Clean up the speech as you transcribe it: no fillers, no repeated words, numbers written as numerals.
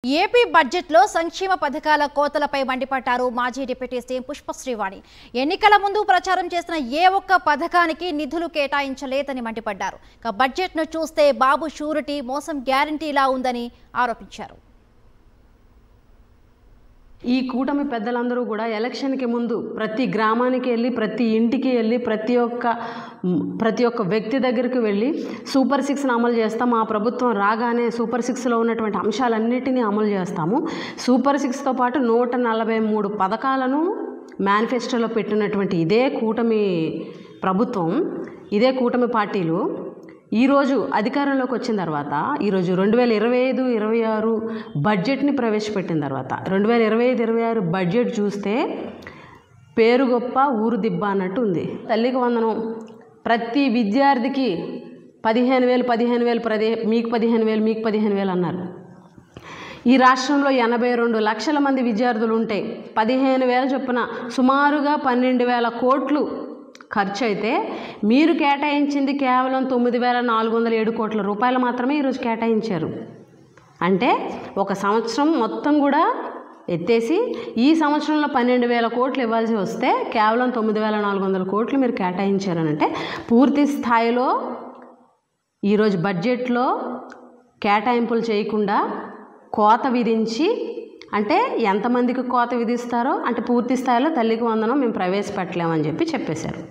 AP బడ్జెట్లో సంక్షేమ పథకాల కోతలపై మండిపడ్డారు మాజీ డిప్యూటీ సీఎం పుష్పశ్రీవాణి. ఎన్నికల ముందు ప్రచారం చేసిన ఏ ఒక్క పథకానికి నిధులు కేటాయించలేదని మండిపడ్డారు. బడ్జెట్ను చూస్తే బాబు షూరిటీ మోసం గ్యారంటీలా ఉందని ఆరోపించారు. ఈ కూటమి పెద్దలందరూ కూడా ఎలక్షన్కి ముందు ప్రతి గ్రామానికి వెళ్ళి ప్రతి ఇంటికి వెళ్ళి ప్రతి ఒక్క వ్యక్తి దగ్గరికి వెళ్ళి సూపర్ 6ని అమలు చేస్తాం, మా ప్రభుత్వం రాగానే సూపర్ 6లో ఉన్నటువంటి అంశాలన్నిటినీ అమలు చేస్తాము, సూపర్ 6తో పాటు 143 పథకాలను మేనిఫెస్టోలో పెట్టినటువంటి ఇదే కూటమి ప్రభుత్వం, ఇదే కూటమి పార్టీలు ఈరోజు అధికారంలోకి వచ్చిన తర్వాత ఈరోజు 2025-26 బడ్జెట్ని ప్రవేశపెట్టిన తర్వాత 2025-26 బడ్జెట్ చూస్తే పేరు గొప్ప ఊరు దిబ్బ అన్నట్టు ఉంది. తల్లికి వందనం ప్రతి విద్యార్థికి 15,000 మీకు 15,000 అన్నారు. ఈ రాష్ట్రంలో 82 లక్షల మంది విద్యార్థులు ఉంటే 15,000 చొప్పున సుమారుగా 12,000 కోట్లు ఖర్చు అయితే మీరు కేటాయించింది కేవలం 9,407 కోట్ల రూపాయలు మాత్రమే ఈరోజు కేటాయించారు. అంటే ఒక సంవత్సరం మొత్తం కూడా ఎత్తేసి ఈ సంవత్సరంలో 12,000 కోట్లు ఇవ్వాల్సి వస్తే కేవలం 9,400 కోట్లు మీరు కేటాయించారనంటే పూర్తి స్థాయిలో ఈరోజు బడ్జెట్లో కేటాయింపులు చేయకుండా కోత విధించి, అంటే ఎంతమందికి కోత విధిస్తారో అంటే పూర్తి స్థాయిలో తల్లికి వందనం మేము ప్రవేశపెట్టలేమని చెప్పేశారు.